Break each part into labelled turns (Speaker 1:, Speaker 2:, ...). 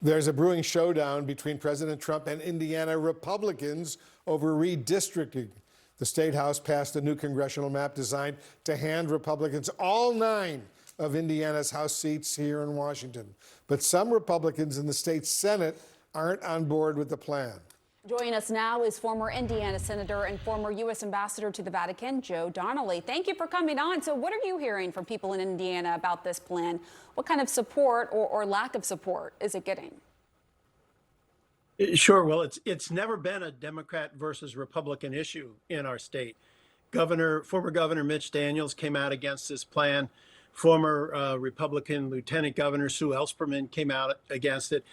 Speaker 1: There's a brewing showdown between President Trump and Indiana Republicans over redistricting. The State House passed a new congressional map designed to hand Republicans all 9 of Indiana's House seats here in Washington. But some Republicans in the state Senate aren't on board with the plan.
Speaker 2: Joining us now is former Indiana Senator and former U.S. Ambassador to the Vatican, Joe Donnelly. Thank you for coming on. So what are you hearing from people in Indiana about this plan? What kind of support or lack of support is it getting?
Speaker 3: Sure. Well, it's never been a Democrat versus Republican issue in our state. Former Governor Mitch Daniels came out against this plan. Former Republican Lieutenant Governor Sue Ellspermann came out against it.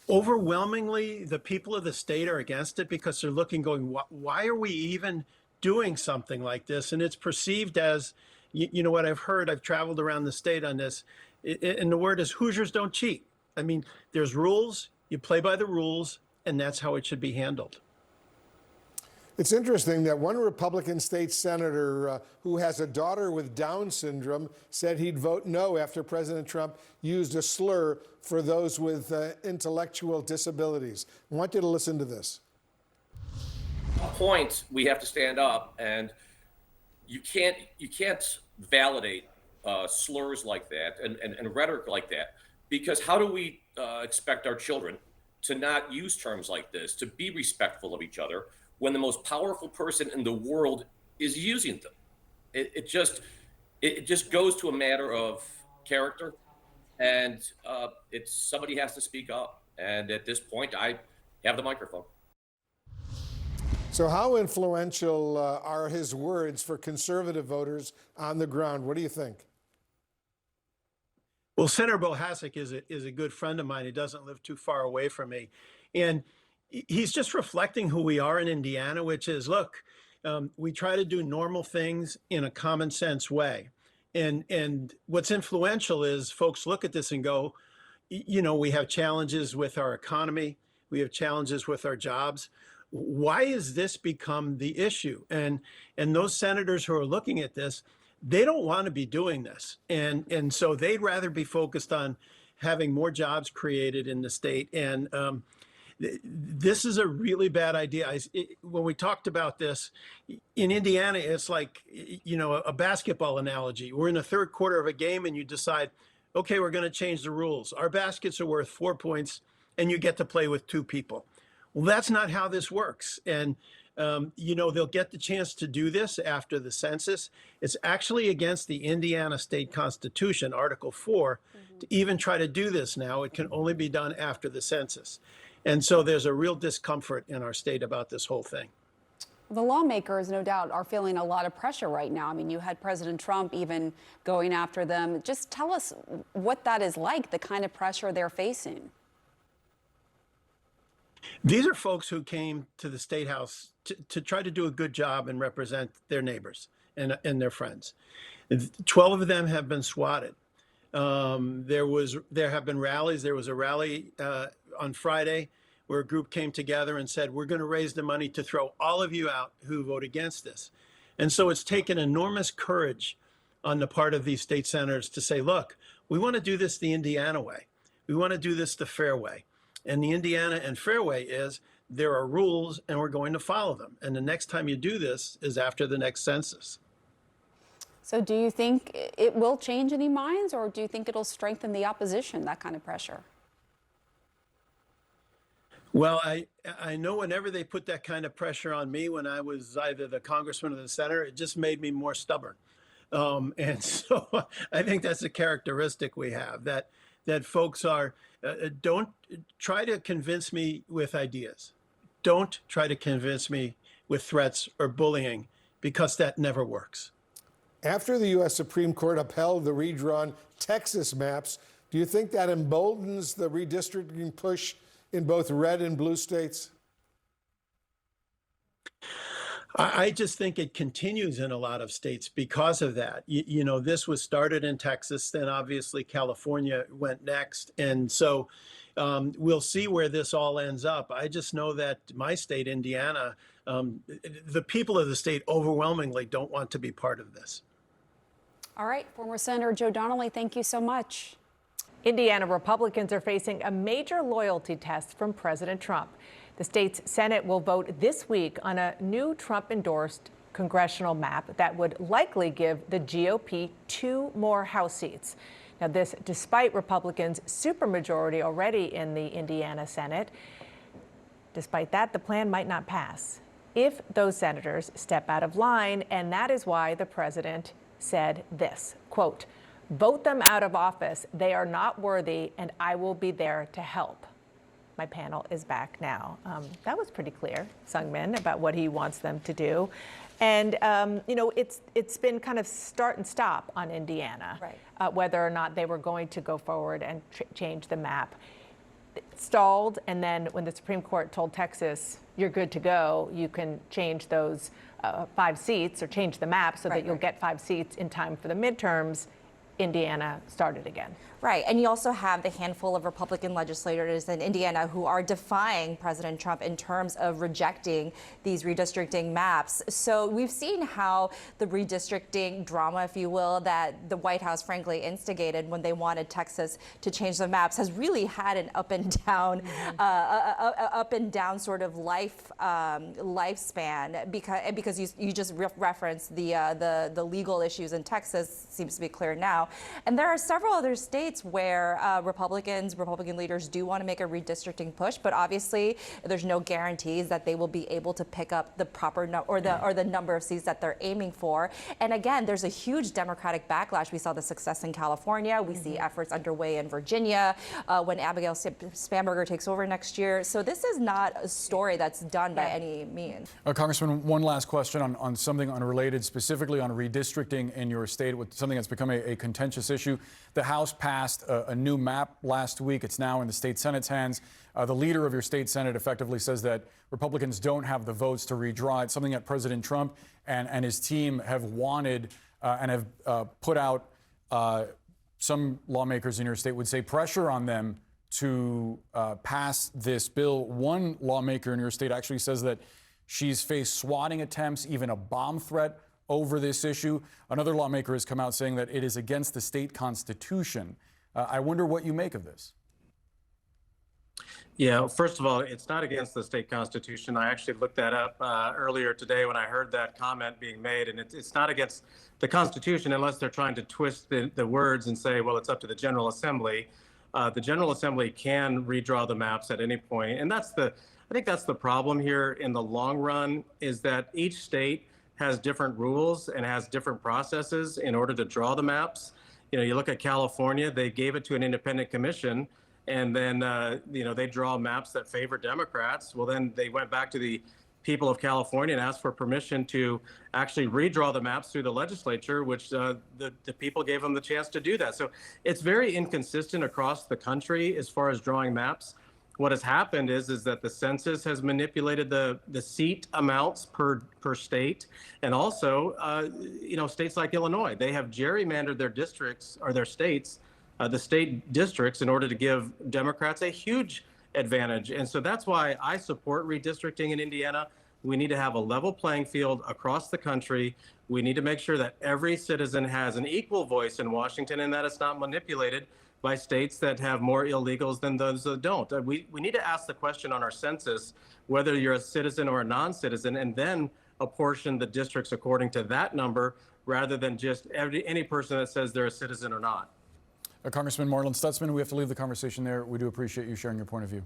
Speaker 3: Overwhelmingly, the people of the state are against it because they're looking, going, why are we even doing something like this? And it's perceived as, you know what I've heard, I've traveled around the state on this, and the word is Hoosiers don't cheat. I mean, there's rules, you play by the rules, and that's how it should be handled.
Speaker 1: It's interesting that one Republican state senator who has a daughter with Down syndrome said he'd vote no after President Trump used a slur for those with intellectual disabilities. I want you to listen to this.
Speaker 4: A point, we have to stand up, and you can't validate slurs like that and rhetoric like that, because how do we expect our children to not use terms like this, to be respectful of each other, when the most powerful person in the world is using them? It just goes to a matter of character, and somebody has to speak up. And at this point, I have the microphone.
Speaker 1: So how influential are his words for conservative voters on the ground? What do you think?
Speaker 3: Well, Senator Bohasek is a good friend of mine. He doesn't live too far away from me. And he's just reflecting who we are in Indiana, which is, look, we try to do normal things in a common sense way. And what's influential is folks look at this and go, you know, we have challenges with our economy. We have challenges with our jobs. Why has this become the issue? And those senators who are looking at this, they don't want to be doing this. And so they'd rather be focused on having more jobs created in the state. And this is a really bad idea. When we talked about this in Indiana, it's like, you know, a basketball analogy. We're in the third quarter of a game and you decide, okay, we're going to change the rules. Our baskets are worth 4 points and you get to play with 2 people. Well, that's not how this works. And you know, they'll get the chance to do this after the census. It's actually against the Indiana State Constitution, Article 4, to even try to do this now. It can only be done after the census. And so there's a real discomfort in our state about this whole thing.
Speaker 2: The lawmakers, no doubt, are feeling a lot of pressure right now. I mean, you had President Trump even going after them. Just tell us what that is like, the kind of pressure they're facing.
Speaker 3: These are folks who came to the State House to try to do a good job and represent their neighbors and their friends. 12 of them have been swatted. There have been rallies. There was a rally on Friday where a group came together and said, we're going to raise the money to throw all of you out who vote against this. And so it's taken enormous courage on the part of these state senators to say, look, we want to do this the Indiana way. We want to do this the fair way. And the Indiana and fair way is there are rules and we're going to follow them. And the next time you do this is after the next census.
Speaker 2: So do you think it will change any minds, or do you think it'll strengthen the opposition, that kind of pressure?
Speaker 3: Well, I know whenever they put that kind of pressure on me when I was either the congressman or the senator, it just made me more stubborn. And so I think that's a characteristic we have, that folks are, don't try to convince me with ideas. Don't try to convince me with threats or bullying, because that never works.
Speaker 1: After the U.S. Supreme Court upheld the redrawn Texas maps, do you think that emboldens the redistricting push in both red and blue states?
Speaker 3: I just think it continues in a lot of states because of that. You know, this was started in Texas, then obviously California went next. And so we'll see where this all ends up. I just know that my state, Indiana, the people of the state overwhelmingly don't want to be part of this.
Speaker 2: All right, former Senator Joe Donnelly, thank you so much.
Speaker 5: Indiana Republicans are facing a major loyalty test from President Trump. The state's Senate will vote this week on a new Trump-endorsed congressional map that would likely give the GOP 2 more House seats. Now, this despite Republicans' supermajority already in the Indiana Senate. Despite that, the plan might not pass if those senators step out of line, and that is why the president said this, quote, "Vote them out of office. They are not worthy, and I will be there to help." My panel is back now. That was pretty clear, Sungmin, about what he wants them to do. And, it's been kind of start and stop on Indiana,
Speaker 2: right.
Speaker 5: Whether or not they were going to go forward and change the map. It stalled, and then when the Supreme Court told Texas, you're good to go, you can change those 5 seats or change the map so that you'll get 5 seats in time for the midterms, Indiana started again.
Speaker 6: Right, and you also have the handful of Republican legislators in Indiana who are defying President Trump in terms of rejecting these redistricting maps. So we've seen how the redistricting drama, if you will, that the White House frankly instigated when they wanted Texas to change the maps has really had an up and down, up and down sort of lifespan because you just referenced the legal issues in Texas seems to be clear now, and there are several other states where Republican leaders do want to make a redistricting push, but obviously there's no guarantees that they will be able to pick up the proper or the number of seats that they're aiming for. And again, there's a huge Democratic backlash. We saw the success in California. We see efforts underway in Virginia when Abigail Spanberger takes over next year. So this is not a story that's done by any means.
Speaker 7: Congressman, one last question on something unrelated, specifically on redistricting in your state, with something that's become a contentious issue. The House passed a new map last week. It's now in the state Senate's hands. The leader of your state Senate effectively says that Republicans don't have the votes to redraw it, something that President Trump and his team have wanted and have put out, some lawmakers in your state would say, pressure on them to pass this bill. One lawmaker in your state actually says that she's faced swatting attempts, even a bomb threat over this issue. Another lawmaker has come out saying that it is against the state constitution. I wonder what you make of this.
Speaker 8: Yeah, first of all, it's not against the state constitution. I actually looked that up earlier today when I heard that comment being made, and it's not against the Constitution unless they're trying to twist the words and say, well, it's up to the General Assembly. The General Assembly can redraw the maps at any point, and I think that's the problem here in the long run, is that each state has different rules and has different processes in order to draw the maps. You look at California, they gave it to an independent commission, and then, they draw maps that favor Democrats. Well, then they went back to the people of California and asked for permission to actually redraw the maps through the legislature, which the people gave them the chance to do that. So it's very inconsistent across the country as far as drawing maps. What has happened is that the census has manipulated the seat amounts per state, and also, states like Illinois, they have gerrymandered their districts or their states, the state districts, in order to give Democrats a huge advantage. And so that's why I support redistricting in Indiana. We need to have a level playing field across the country. We need to make sure that every citizen has an equal voice in Washington and that it's not manipulated by states that have more illegals than those that don't. We need to ask the question on our census whether you're a citizen or a non-citizen, and then apportion the districts according to that number rather than just any person that says they're a citizen or not.
Speaker 7: Congressman Marlin Stutzman, we have to leave the conversation there. We do appreciate you sharing your point of view.